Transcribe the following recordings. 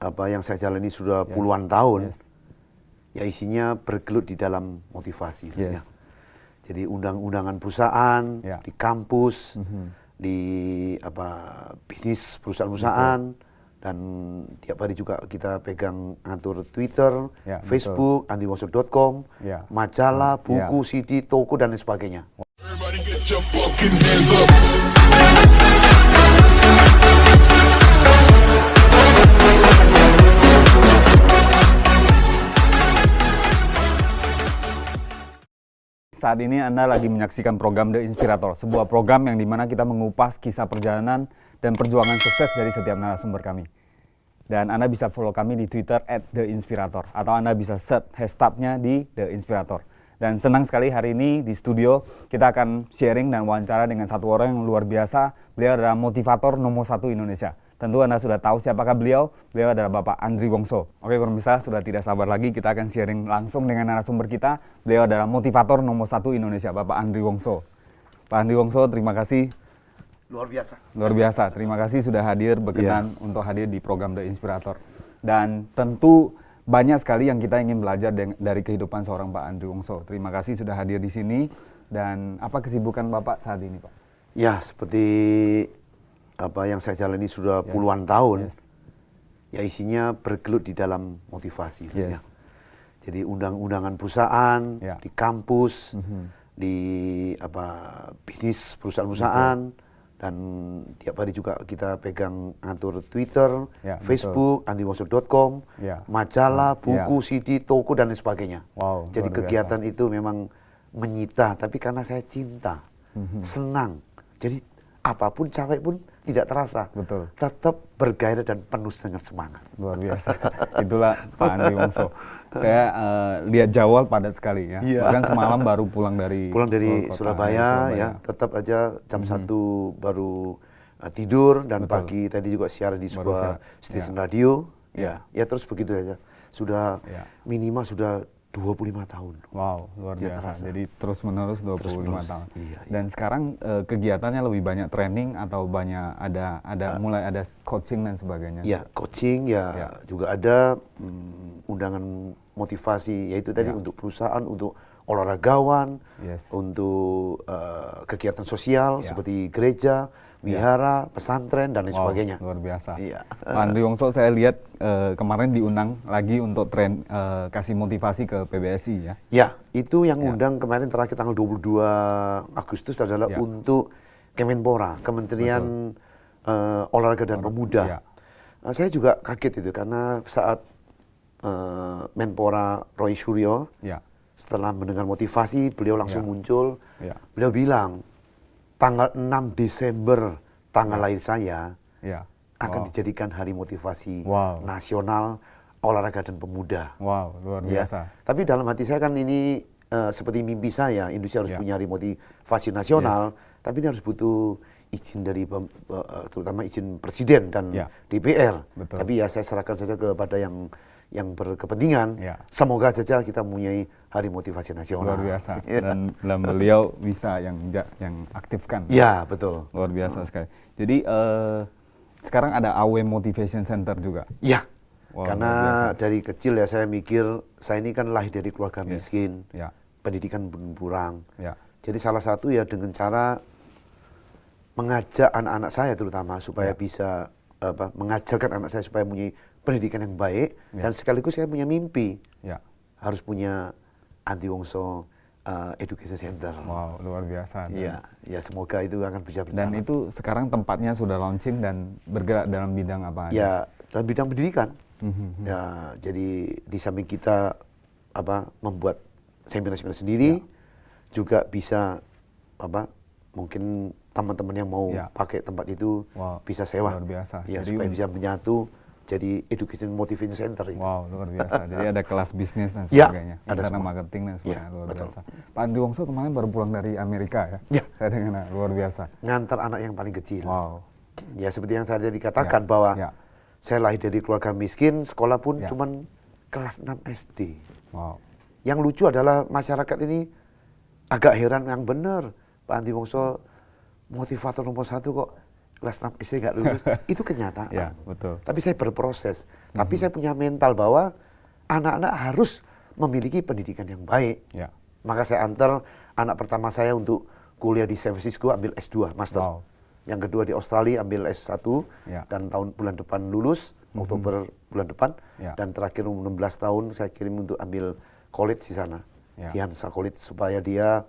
yang saya jalani sudah Yes. puluhan tahun, Yes. ya isinya bergelut di dalam motivasi. Ya. Yes. Jadi undang-undangan perusahaan, Ya. di kampus, di bisnis perusahaan-perusahaan, dan tiap hari juga kita pegang ngatur Twitter, Ya, Facebook, andiwongso.com, Ya. majalah, Ya. buku, CD, toko, dan lain sebagainya. Everybody get your fucking hands up. Saat ini Anda lagi menyaksikan program The Inspirator, sebuah program yang dimana kita mengupas kisah perjalanan dan perjuangan sukses dari setiap narasumber kami. Dan Anda bisa follow kami di Twitter @TheInspirator atau Anda bisa search hashtagnya di The Inspirator. Dan senang sekali hari ini di studio kita akan sharing dan wawancara dengan satu orang yang luar biasa. Beliau adalah motivator nomor 1 Indonesia. Tentu Anda sudah tahu siapakah beliau. Beliau adalah Bapak Andri Wongso. Oke pemirsa, sudah tidak sabar lagi kita akan sharing langsung dengan narasumber kita. Beliau adalah motivator nomor 1 Indonesia, Bapak Andri Wongso. Pak Andri Wongso, terima kasih. Luar biasa. Luar biasa, terima kasih sudah hadir, berkenan untuk hadir di program The Inspirator. Dan tentu banyak sekali yang kita ingin belajar dari kehidupan seorang Pak Andri Wongso. Terima kasih sudah hadir di sini. Dan apa kesibukan Bapak saat ini, Pak? Ya, seperti yang saya jalani sudah puluhan tahun, ya isinya bergelut di dalam motivasi. Ya. Jadi undang-undangan perusahaan, di kampus, di bisnis perusahaan-perusahaan, dan tiap hari juga kita pegang ngatur Twitter, Facebook, andiwongso.com, majalah, buku, CD, toko, dan lain sebagainya. Wow, jadi luar kegiatan biasa. itu memang menyita, tapi karena saya cinta, senang, jadi apapun capek pun tidak terasa. Betul. Tetap bergairah dan penuh dengan semangat. Luar biasa. Itulah Pak Andri Wongso. Saya lihat jadwal padat sekali ya. Bahkan semalam baru pulang dari Surabaya, ya. Tetap aja jam 1 baru tidur, dan pagi tadi juga siaran di sebuah stasiun radio. Ya terus begitu aja. Sudah minimal sudah 25 tahun. Wow, luar biasa. Terasa. Jadi terus-menerus 25 tahun. Iya. Dan sekarang kegiatannya lebih banyak training atau banyak mulai ada coaching dan sebagainya. Ya, coaching juga ada undangan motivasi, yaitu tadi untuk perusahaan, untuk olahragawan, untuk kegiatan sosial seperti gereja, wihara, pesantren, dan lain sebagainya. Luar biasa. Iya. Pak Andri Wongso, saya lihat kemarin diundang lagi untuk kasih motivasi ke PBSI ya. Ya, itu yang undang kemarin terakhir tanggal 22 Agustus adalah untuk Kemenpora, Kementerian Olahraga dan Pemuda. Saya juga kaget itu karena saat Menpora Roy Suryo setelah mendengar motivasi, beliau langsung muncul. Beliau bilang, tanggal 6 Desember, tanggal lahir saya, akan dijadikan hari motivasi nasional olahraga dan pemuda. Wow, luar biasa. Tapi dalam hati saya kan ini seperti mimpi saya, Indonesia harus punya hari motivasi nasional, tapi ini harus butuh izin dari terutama izin presiden dan DPR. Tapi ya saya serahkan saja kepada yang berkepentingan. Semoga saja kita mempunyai hari motivasi nasional. Luar biasa. Dan beliau bisa yang aktifkan. Ya, betul. Luar biasa sekali. Jadi sekarang ada AW Motivation Center juga. Ya. Karena dari kecil ya saya mikir, saya ini kan lahir dari keluarga miskin, pendidikan belum kurang. Jadi salah satu ya dengan cara mengajak anak-anak saya terutama supaya bisa mengajarkan anak saya supaya mempunyai pendidikan yang baik, dan sekaligus saya punya mimpi harus punya Andri Wongso Education Center. Wow, luar biasa. Iya, ya semoga itu akan bisa berjalan. Dan itu sekarang tempatnya sudah launching dan bergerak dalam bidang apa? Ya, dalam bidang pendidikan. Ya, jadi di samping kita membuat seminar-seminar sendiri, juga bisa mungkin teman-teman yang mau pakai tempat itu bisa sewa. Luar biasa. Ya, jadi supaya bisa menyatu jadi Education Motivation Center itu. Wow, luar biasa. Jadi ada kelas bisnis dan sebagainya, ada internal marketing dan sebagainya, luar betul. biasa. Pak Andri Wongso kemarin baru pulang dari Amerika ya? Saya dengar, luar biasa. Ngantar anak yang paling kecil. Wow. Ya seperti yang tadi dikatakan bahwa saya lahir dari keluarga miskin, sekolah pun cuman kelas 6 SD. Wow. Yang lucu adalah masyarakat ini agak heran, yang benar Pak Andri Wongso motivator nomor 1 kok kelas 6 SD nggak lulus, itu kenyataan. Ya, betul. Tapi saya berproses. Tapi saya punya mental bahwa anak-anak harus memiliki pendidikan yang baik. Ya. Maka saya antar anak pertama saya untuk kuliah di San Francisco, ambil S2, Master. Wow. Yang kedua di Australia, ambil S1. Ya. Dan bulan depan lulus, Oktober bulan depan. Ya. Dan terakhir umur 16 tahun, saya kirim untuk ambil college di sana. Ya. Di Hansa College, supaya dia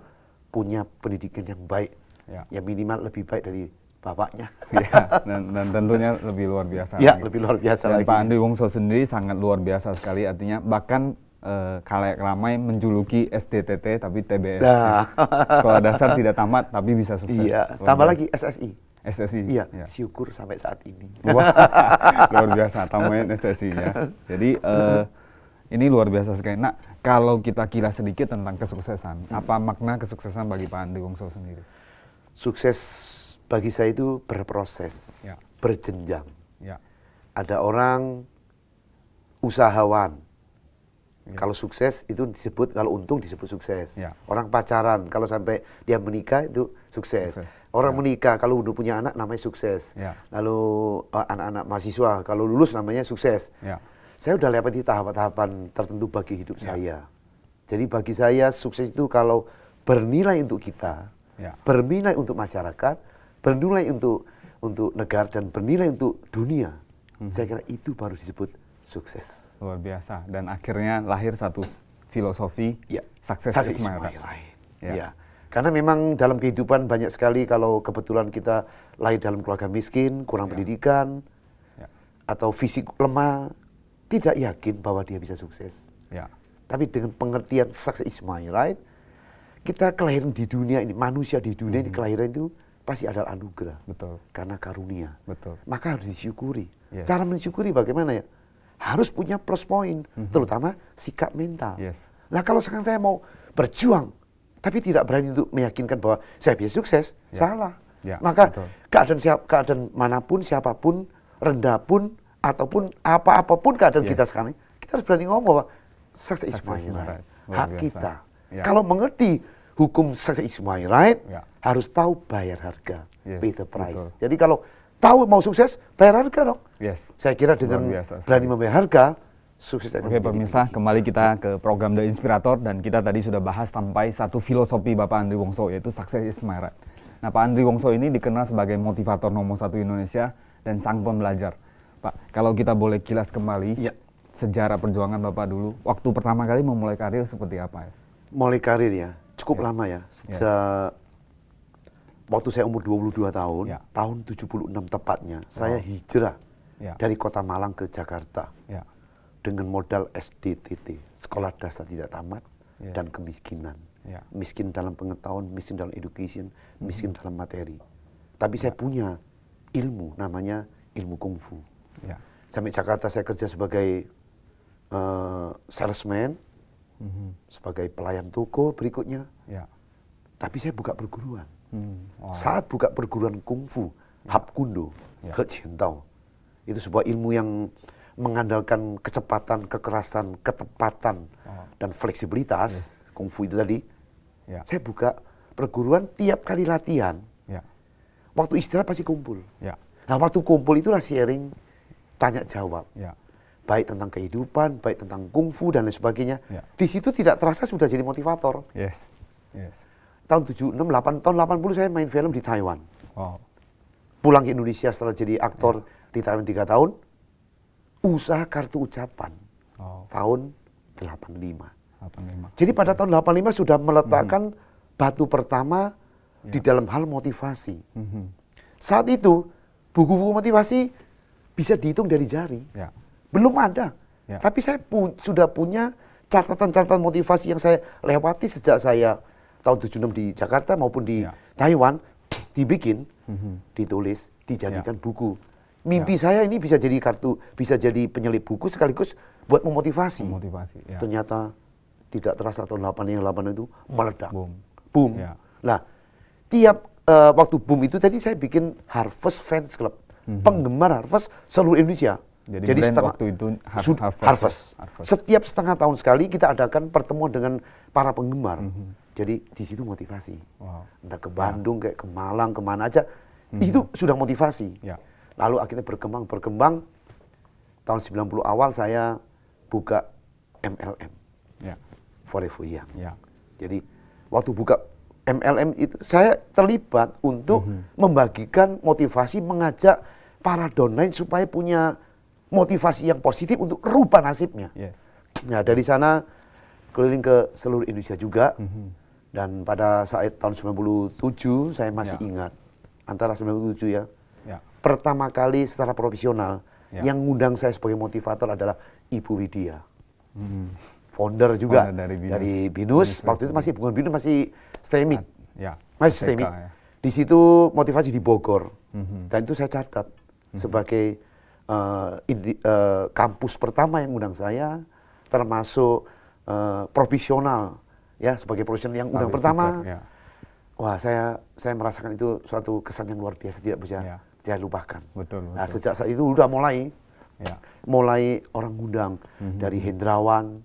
punya pendidikan yang baik. Ya. Yang minimal lebih baik dari bapaknya. Ya, dan tentunya lebih luar biasa. Ya, lagi. lebih luar biasa dan lagi. Pak Andri Wongso sendiri sangat luar biasa sekali, artinya bahkan khalayak ramai menjuluki SDTT tapi TBS. Nah. Sekolah dasar tidak tamat tapi bisa sukses. Iya, Luar tambah biasa. lagi SSI. SSI. Iya, Ya. syukur sampai saat ini. Wah, luar biasa tambahin SSI ya. Jadi ini luar biasa sekali. Nah, kalau kita kilas sedikit tentang kesuksesan, apa makna kesuksesan bagi Pak Andri Wongso sendiri? Sukses bagi saya itu berproses, Ya. berjenjang. Ya. Ada orang usahawan. Yes. Kalau sukses itu disebut, kalau untung disebut sukses. Ya. Orang pacaran, kalau sampai dia menikah itu sukses. Orang menikah, kalau udah punya anak namanya sukses. Ya. Lalu anak-anak mahasiswa, kalau lulus namanya sukses. Ya. Saya udah lewati tahapan-tahapan tertentu bagi hidup Ya. saya. Jadi bagi saya sukses itu kalau bernilai untuk kita, Ya. bernilai untuk masyarakat, bernilai untuk negara, dan bernilai untuk dunia. Saya kira itu baru disebut sukses. Luar biasa. Dan akhirnya lahir satu filosofi, Ya. success Success is my is my right. right. Ya. Ya. Karena memang dalam kehidupan banyak sekali kalau kebetulan kita lahir dalam keluarga miskin, kurang Ya. pendidikan, Ya. atau fisik lemah, tidak yakin bahwa dia bisa sukses. Ya. Tapi dengan pengertian success is my right, kita kelahiran di dunia ini, manusia di dunia ini kelahiran itu pasti adalah anugerah. Betul. Karena karunia. Betul. Maka harus disyukuri. Yes. Cara mensyukuri bagaimana ya? Harus punya plus point, terutama sikap mental. Yes. Nah kalau sekarang saya mau berjuang, tapi tidak berani untuk meyakinkan bahwa saya bisa sukses, salah. Ya, Maka betul. keadaan manapun, siapapun, rendah pun, ataupun apapun keadaan kita sekarang, kita harus berani ngomong bahwa success is my right. Luar Hak biasa. kita. Ya. Kalau mengerti hukum success is my right, Ya. harus tahu bayar harga, Yes, pay the price. betul. Jadi kalau tahu mau sukses, bayar harga dong. Yes. Saya kira dengan Luar biasa sekali. berani membayar harga, sukses akan Oke menjadi pemirsa, tinggi. kembali kita ke program The Inspirator, dan kita tadi sudah bahas sampai satu filosofi Bapak Andri Wongso, yaitu success is my right. Nah, Pak Andri Wongso ini dikenal sebagai motivator nomor 1 Indonesia dan sang pembelajar. Pak, kalau kita boleh kilas kembali Ya. sejarah perjuangan Bapak dulu, waktu pertama kali memulai karir seperti apa ya? Mulai karir ya, cukup lama ya. Sejak waktu saya umur 22 tahun, Ya. tahun 76 tepatnya, saya hijrah Ya. dari kota Malang ke Jakarta Ya. dengan modal SDTT, sekolah dasar tidak tamat, Yes. dan kemiskinan. Ya. Miskin dalam pengetahuan, miskin dalam education, miskin dalam materi. Tapi saya punya ilmu, namanya ilmu kungfu. Ya. Sampai Jakarta saya kerja sebagai salesman, sebagai pelayan toko berikutnya. Ya. Tapi saya buka perguruan. Wow. Saat buka perguruan kungfu, Hap Kundo, Ya. He Jiantao. Itu sebuah ilmu yang mengandalkan kecepatan, kekerasan, ketepatan, dan fleksibilitas. Kungfu itu tadi. Ya. Saya buka perguruan, tiap kali latihan, Ya. waktu istirahat pasti kumpul. Ya. Nah, waktu kumpul itulah sharing, tanya jawab. Ya. Baik tentang kehidupan, baik tentang kungfu dan lain sebagainya. Ya. Di situ tidak terasa sudah jadi motivator. Yes. Yes. Tahun 76, tahun 80 saya main film di Taiwan. Wow. Pulang ke Indonesia setelah jadi aktor di Taiwan 3 tahun. Usaha kartu ucapan Wow. tahun 85. 85. Jadi pada tahun 85 sudah meletakkan batu pertama di dalam hal motivasi. Saat itu buku-buku motivasi bisa dihitung dari jari. Ya. Belum ada. Ya. Tapi saya sudah punya catatan-catatan motivasi yang saya lewati sejak saya tahun 76 di Jakarta maupun di Ya. Taiwan, dibikin, ditulis, dijadikan buku. Mimpi saya ini bisa jadi bisa jadi penyelip buku sekaligus buat memotivasi. Motivasi. Ya. Ternyata tidak terasa tahun 88 itu meledak. Boom. Boom. Ya. Nah, tiap waktu boom itu tadi saya bikin Harvest Fans Club. Penggemar Harvest seluruh Indonesia. Jadi brand waktu itu Harvest. Setiap setengah tahun sekali kita adakan pertemuan dengan para penggemar. Jadi di situ motivasi. Wow. Entah ke Bandung, kayak ke Malang, kemana aja. Itu sudah motivasi. Ya. Lalu akhirnya berkembang. Tahun 90 awal saya buka MLM. Ya. Forever Young. Ya. Jadi waktu buka MLM itu saya terlibat untuk membagikan motivasi, mengajak para downline supaya punya motivasi yang positif untuk rubah nasibnya. Yes. Nah, dari sana keliling ke seluruh Indonesia juga. Dan pada saat tahun 97 saya masih ingat, antara 97 ya. Pertama kali secara profesional yang ngundang saya sebagai motivator adalah Ibu Widya. Founder juga dari Binus. Waktu itu masih bukan Binus, masih Stemik. Masih Stemik. Di situ motivasi di Bogor. Dan itu saya catat sebagai kampus pertama yang undang saya, termasuk profesional ya, sebagai profesional yang undang pertama. Wah, saya merasakan itu suatu kesan yang luar biasa, tidak bisa saya lupakan. Betul. Nah, sejak saat itu udah mulai orang ngundang dari Hendrawan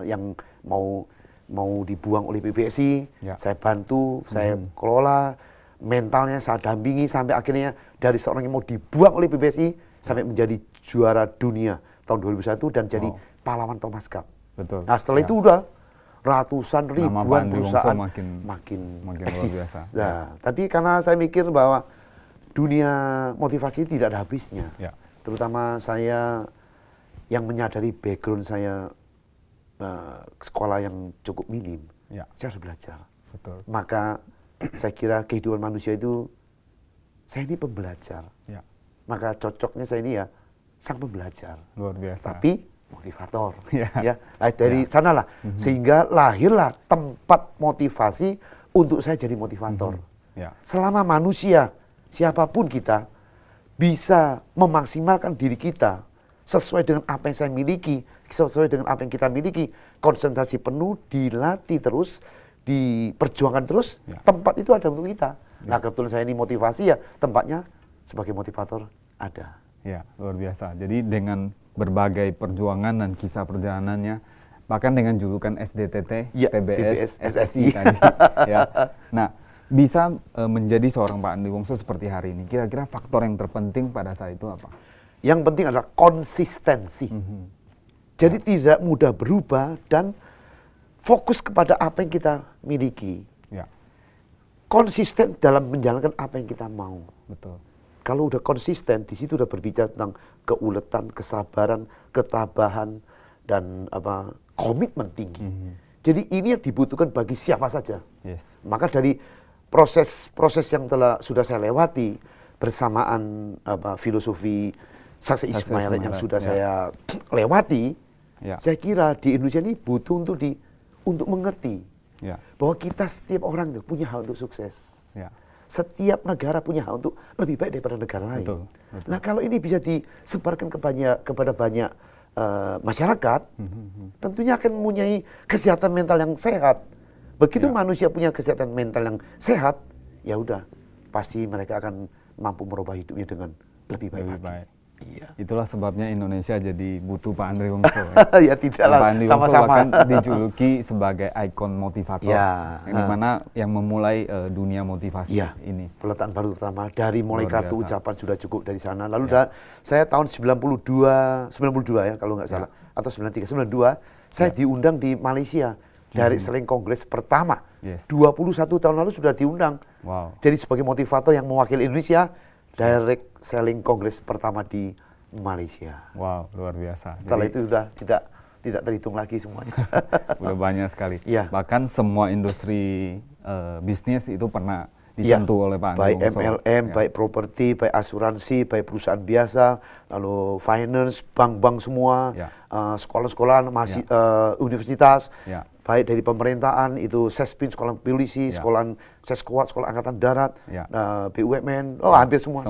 yang mau dibuang oleh PBSI, saya bantu, saya kelola mentalnya, saya dampingi sampai akhirnya dari seorang yang mau dibuang oleh PBSI sampai menjadi juara dunia tahun 2001 dan jadi pahlawan Thomas Cup. Betul. Nah, setelah itu udah ratusan ribuan perusahaan makin eksis. Nah, tapi karena saya mikir bahwa dunia motivasi tidak ada habisnya. Terutama saya yang menyadari background saya sekolah yang cukup minim, saya harus belajar. Betul. Maka saya kira kehidupan manusia itu, saya ini pembelajar. Maka cocoknya saya ini ya sang pembelajar. Luar biasa. Tapi motivator. Ya, dari sanalah sehingga lahirlah tempat motivasi untuk saya jadi motivator. Selama manusia siapapun kita bisa memaksimalkan diri kita sesuai dengan apa yang saya miliki, sesuai dengan apa yang kita miliki, konsentrasi penuh, dilatih terus, diperjuangkan terus, tempat itu ada untuk kita. Nah, kebetulan saya ini motivasi ya, tempatnya sebagai motivator ada. Ya, luar biasa. Jadi dengan berbagai perjuangan dan kisah perjalanannya, bahkan dengan julukan SDTT, TBS, SSI tadi. Nah, bisa menjadi seorang Pak Andri Wongso seperti hari ini. Kira-kira faktor yang terpenting pada saat itu apa? Yang penting adalah konsistensi. Jadi tidak mudah berubah dan fokus kepada apa yang kita miliki. Konsisten dalam menjalankan apa yang kita mau. Betul. Kalau udah konsisten, di situ udah berbicara tentang keuletan, kesabaran, ketabahan, dan komitmen tinggi. Jadi ini yang dibutuhkan bagi siapa saja. Maka dari proses yang sudah saya lewati bersamaan filosofi Saksi Ismail yang sudah saya lewati, saya kira di Indonesia ini butuh untuk mengerti bahwa kita setiap orang itu punya hak untuk sukses. Setiap negara punya hak untuk lebih baik daripada negara lain. Betul. Nah, kalau ini bisa disebarkan kepada banyak masyarakat, tentunya akan mempunyai kesehatan mental yang sehat. Begitu manusia punya kesehatan mental yang sehat, ya udah, pasti mereka akan mampu merubah hidupnya dengan lebih baik. Iya. Itulah sebabnya Indonesia jadi butuh Pak Andri Wongso. Ya tidaklah, Pak Andri Wongso sama-sama bahkan dijuluki sebagai ikon motivator, yang dimana yang memulai dunia motivasi ini. Peletaan baru pertama dari mulai kartu ucapan sudah cukup dari sana. Lalu saya tahun 92 ya kalau nggak salah, atau 93, 92 saya diundang di Malaysia. Dari Selling Kongres pertama, 21 tahun lalu sudah diundang. Jadi sebagai motivator yang mewakili Indonesia, Direct Selling Kongres pertama di Malaysia. Wow, luar biasa. Setelah itu sudah tidak terhitung lagi semuanya. Udah banyak sekali. Bahkan semua industri bisnis itu pernah disentuh oleh Pak Andri Baik Wongso. MLM, baik properti, baik asuransi, baik perusahaan biasa, lalu finance, bank-bank semua, sekolah-sekolah, universitas, baik dari pemerintahan, itu Sespin, sekolah polisi, sekolah Seskuat, sekolah angkatan darat, BUMN, hampir semua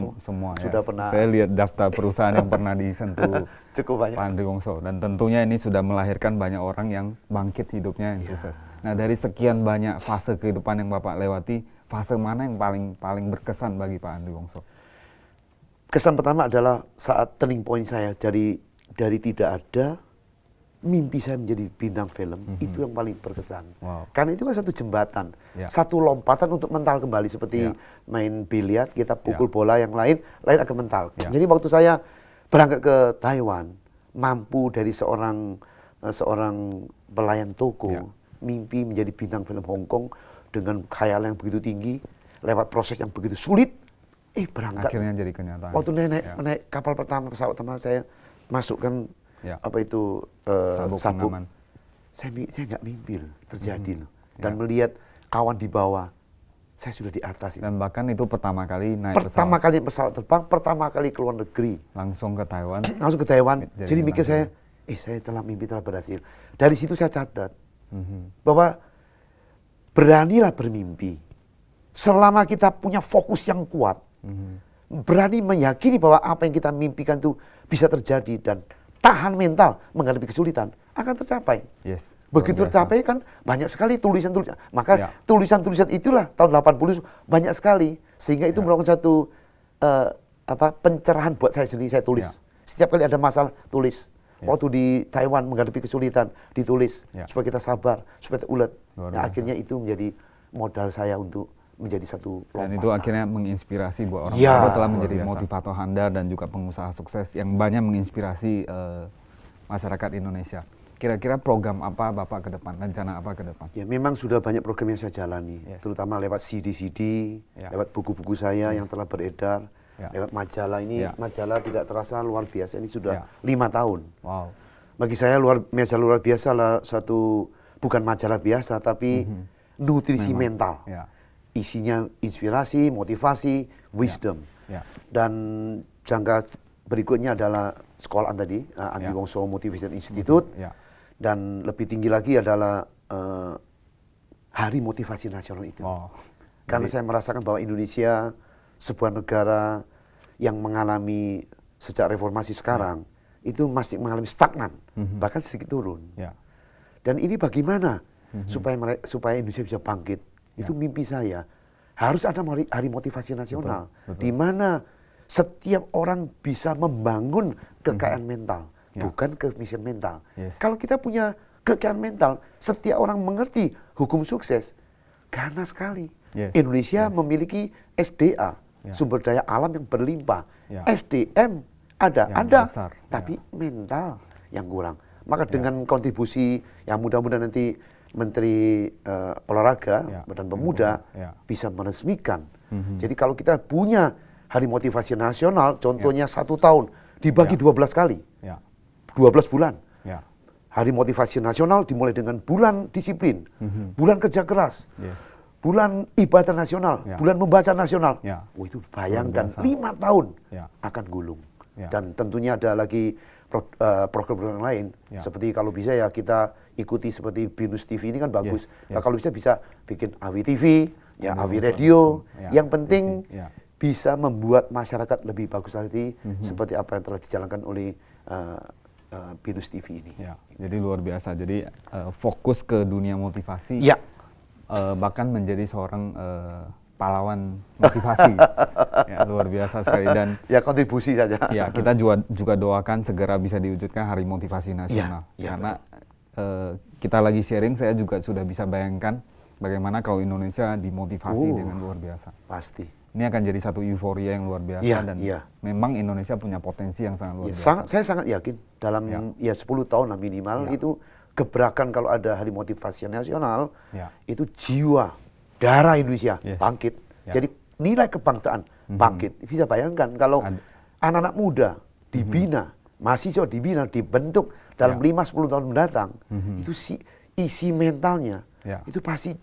sudah pernah. Saya lihat daftar perusahaan yang pernah disentuh cukup banyak. Pak Andri Wongso, dan tentunya ini sudah melahirkan banyak orang yang bangkit hidupnya yang sukses. Nah, dari sekian banyak fase kehidupan yang Bapak lewati, fase mana yang paling berkesan bagi Pak Andri Wongso? Kesan pertama adalah saat turning point saya dari tidak ada mimpi saya menjadi bintang film, itu yang paling berkesan. Wow. Karena itu kan satu jembatan, satu lompatan untuk mental kembali. Seperti main biliar, kita pukul bola yang lain akan mental. Jadi waktu saya berangkat ke Taiwan, mampu dari seorang pelayan toko, mimpi menjadi bintang film Hong Kong dengan khayalan yang begitu tinggi, lewat proses yang begitu sulit, berangkat. Akhirnya jadi kenyataan. Waktu naik kapal pertama, pesawat pertama saya masukkan sabuk. Saya nggak mimpi loh, terjadi loh. Dan melihat awan di bawah, saya sudah di atas. Dan bahkan itu pertama kali naik pertama kali pesawat terbang, pertama kali keluar negeri. Langsung ke Taiwan. Langsung ke Taiwan. Jadi mikir saya, saya telah mimpi telah berhasil. Dari situ saya catat bahwa beranilah bermimpi. Selama kita punya fokus yang kuat, berani meyakini bahwa apa yang kita mimpikan itu bisa terjadi dan tahan mental menghadapi kesulitan, akan tercapai. Yes, begitu tercapai kan banyak sekali tulisan-tulisan. Maka tulisan-tulisan itulah tahun 80 banyak sekali. Sehingga itu merupakan satu pencerahan buat saya sendiri. Saya tulis. Setiap kali ada masalah, tulis. Waktu di Taiwan menghadapi kesulitan, ditulis. Supaya kita sabar, supaya kita ulet. Nah, akhirnya itu menjadi modal saya untuk menjadi satu lompatan. Dan itu akhirnya menginspirasi buat orang tua telah menjadi motivator handal dan juga pengusaha sukses yang banyak menginspirasi masyarakat Indonesia. Kira-kira program apa Bapak ke depan, rencana apa ke depan? Ya memang sudah banyak program yang saya jalani, terutama lewat CD-CD, lewat buku-buku saya yang telah beredar, lewat majalah ini, majalah tidak terasa luar biasa, ini sudah 5 tahun. Wow. Bagi saya majalah luar biasa lah satu, bukan majalah biasa, tapi nutrisi mental. Isinya inspirasi, motivasi, wisdom. Dan jangka berikutnya adalah sekolahan tadi, Andi Wongso Motivation Institute. Dan lebih tinggi lagi adalah Hari Motivasi Nasional itu. Karena saya merasakan bahwa Indonesia sebuah negara yang mengalami sejak reformasi sekarang, itu masih mengalami stagnan, bahkan sedikit turun. Dan ini bagaimana supaya Indonesia bisa bangkit? Itu mimpi saya. Harus ada hari motivasi nasional, di mana setiap orang bisa membangun kekayaan mental, bukan kemisian mental. Kalau kita punya kekayaan mental, setiap orang mengerti hukum sukses, karena sekali Indonesia memiliki SDA, sumber daya alam yang berlimpah. SDM ada, besar, tapi mental yang kurang. Maka dengan kontribusi yang mudah-mudahan nanti Menteri Olahraga dan Pemuda bisa meresmikan. Jadi kalau kita punya Hari Motivasi Nasional, contohnya 1 tahun dibagi 12 kali, 12 bulan. Hari Motivasi Nasional dimulai dengan bulan disiplin, bulan kerja keras, bulan ibadah nasional, bulan membaca nasional. Itu bayangkan 5 tahun akan gulung. Dan tentunya ada lagi program-program lain, seperti kalau bisa ya kita ikuti seperti Binus TV ini kan bagus. Nah, kalau bisa bikin AWI TV, AWI Radio. Yang penting bisa membuat masyarakat lebih bagus lagi, seperti apa yang telah dijalankan oleh Binus TV ini. Jadi luar biasa. Jadi fokus ke dunia motivasi, bahkan menjadi seorang pahlawan motivasi. Luar biasa sekali. Dan kontribusi saja. Kita juga doakan segera bisa diwujudkan Hari Motivasi Nasional. Karena kita lagi sharing, saya juga sudah bisa bayangkan bagaimana kalau Indonesia dimotivasi dengan luar biasa. Pasti. Ini akan jadi satu euforia yang luar biasa dan memang Indonesia punya potensi yang sangat luar biasa. Saya sangat yakin dalam 10 tahun lah minimal itu gebrakan kalau ada Hari Motivasi Nasional, itu jiwa darah Indonesia bangkit. Jadi nilai kebangsaan bangkit. Bisa bayangkan kalau anak-anak muda dibina, mahasiswa dibina, dibentuk dalam 5-10 tahun mendatang, itu isi mentalnya, itu pasti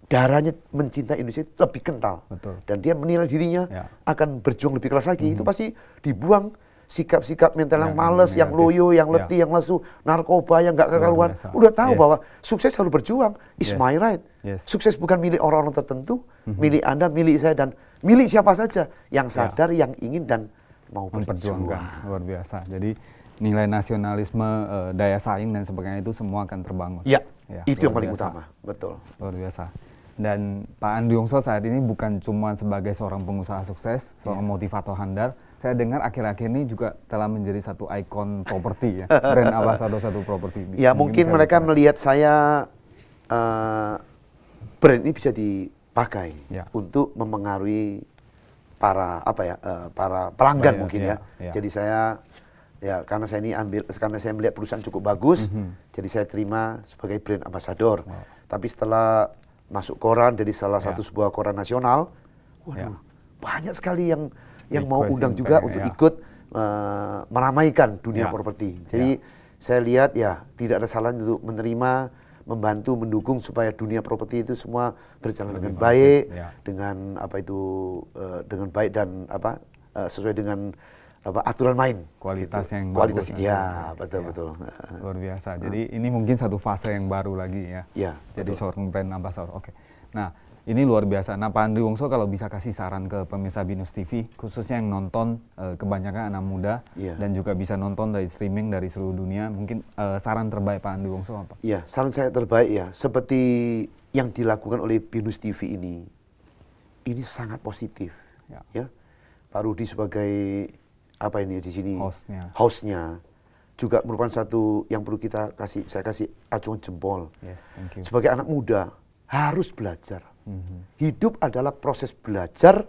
darahnya mencintai Indonesia lebih kental. Dan dia menilai dirinya akan berjuang lebih keras lagi. Itu pasti dibuang sikap-sikap mental yang males, yang loyo, yang letih, yang lesu, narkoba yang nggak kekaruan. Udah tahu bahwa sukses harus berjuang. It's my right. Sukses bukan milik orang-orang tertentu, milik Anda, milik saya, dan milik siapa saja yang sadar, yang ingin dan mau berjuang. Luar biasa. Jadi nilai nasionalisme, daya saing dan sebagainya itu semua akan terbangun. Itu yang paling utama. Betul. Luar biasa. Dan Pak Andi Wongso saat ini bukan cuma sebagai seorang pengusaha sukses, seorang motivator handal, Saya dengar akhir-akhir ini juga telah menjadi satu ikon properti ya, brand ambassador satu properti. Ya mungkin mereka melihat saya brand ini bisa dipakai untuk memengaruhi para para pelanggan mungkin ya. Jadi saya karena saya melihat perusahaan cukup bagus, jadi saya terima sebagai brand ambassador. Tapi setelah masuk koran jadi salah satu sebuah koran nasional, waduh banyak sekali yang mau undang juga untuk ikut meramaikan dunia properti. Jadi saya lihat tidak ada salahnya untuk menerima, membantu, mendukung supaya dunia properti itu semua berjalan dengan baik, dengan dengan baik dan sesuai dengan aturan main. Kualitas yang kualitas bagus. Betul. Luar biasa. Jadi ini mungkin satu fase yang baru lagi ya. Jadi betul. seorang brand ambassador. Oke. Nah, ini luar biasa. Nah, Pak Andri Wongso kalau bisa kasih saran ke pemirsa Binus TV, khususnya yang nonton kebanyakan anak muda dan juga bisa nonton dari streaming dari seluruh dunia, mungkin saran terbaik Pak Andri Wongso apa? Iya, saran saya terbaik seperti yang dilakukan oleh Binus TV ini sangat positif. Ya. Pak Rudi sebagai di sini hostnya juga merupakan satu yang perlu saya kasih acungan jempol. Thank you. Sebagai anak muda harus belajar. Hidup adalah proses belajar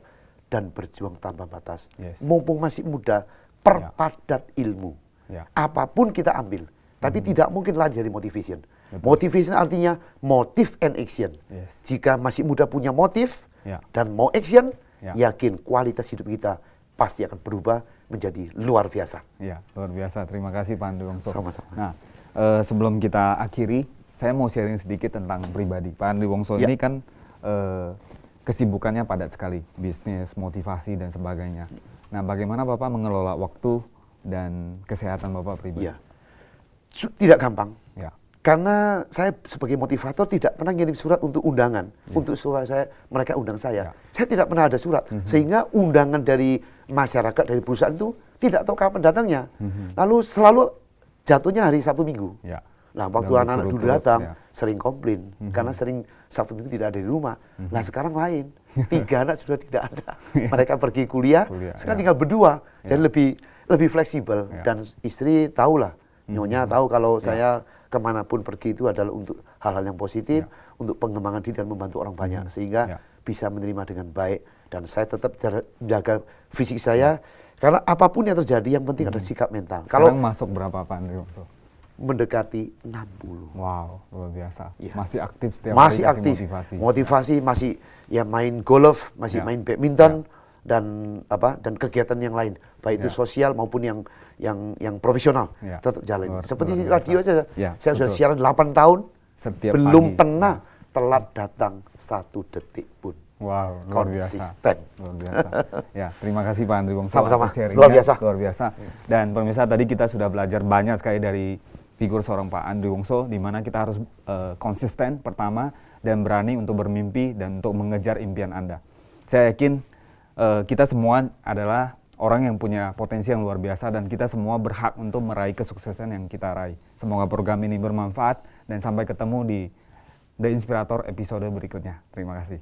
dan berjuang tanpa batas. Mumpung masih muda, perpadat ilmu. Apapun kita ambil, tapi tidak mungkin lari dari motivation. Motivation artinya motive and action. Jika masih muda punya motif dan mau action, yakin kualitas hidup kita pasti akan berubah menjadi luar biasa. Ya, luar biasa. Terima kasih Pak Andri Wongso. Sama-sama. Nah, sebelum kita akhiri, saya mau sharing sedikit tentang pribadi. Pak Andri Wongso ini kan kesibukannya padat sekali, bisnis, motivasi dan sebagainya. Nah, bagaimana Bapak mengelola waktu dan kesehatan Bapak pribadi? Tidak gampang. Karena saya sebagai motivator tidak pernah ngirim surat untuk undangan, untuk mereka undang saya. Saya tidak pernah ada surat, sehingga undangan dari masyarakat, dari perusahaan itu tidak tahu kapan datangnya. Lalu selalu jatuhnya hari Sabtu Minggu. Nah, waktu anak-anak dulu datang, sering komplain, karena sering Sabtu Minggu tidak ada di rumah. Nah, sekarang lain, 3 anak sudah tidak ada. Mereka pergi kuliah, sekarang tinggal berdua. Jadi lebih fleksibel, dan istri tahulah, nyonya tahu kalau saya kemanapun pergi itu adalah untuk hal-hal yang positif, untuk pengembangan diri dan membantu orang banyak, sehingga bisa menerima dengan baik. Dan saya tetap menjaga fisik saya, karena apapun yang terjadi, yang penting ada sikap mental. Sekarang masuk berapa Pak Andri Wongso? Mendekati 60. Wow, luar biasa. Masih aktif setiap masih hari, aktif. Motivasi, masih main golf, masih main badminton, dan kegiatan yang lain, baik itu sosial maupun yang profesional, tetap jalan. Seperti radio saja, saya sudah siaran 8 tahun, belum pernah telat datang 1 detik pun. Wow, luar konsisten. Biasa. Luar biasa. Ya, terima kasih Pak Andri Wongso. Sama-sama. Luar biasa. Luar biasa. Dan pemirsa, tadi kita sudah belajar banyak sekali dari figur seorang Pak Andri Wongso, di mana kita harus konsisten pertama dan berani untuk bermimpi dan untuk mengejar impian Anda. Saya yakin kita semua adalah orang yang punya potensi yang luar biasa, dan kita semua berhak untuk meraih kesuksesan yang kita raih. Semoga program ini bermanfaat, dan sampai ketemu di The Inspirator episode berikutnya. Terima kasih.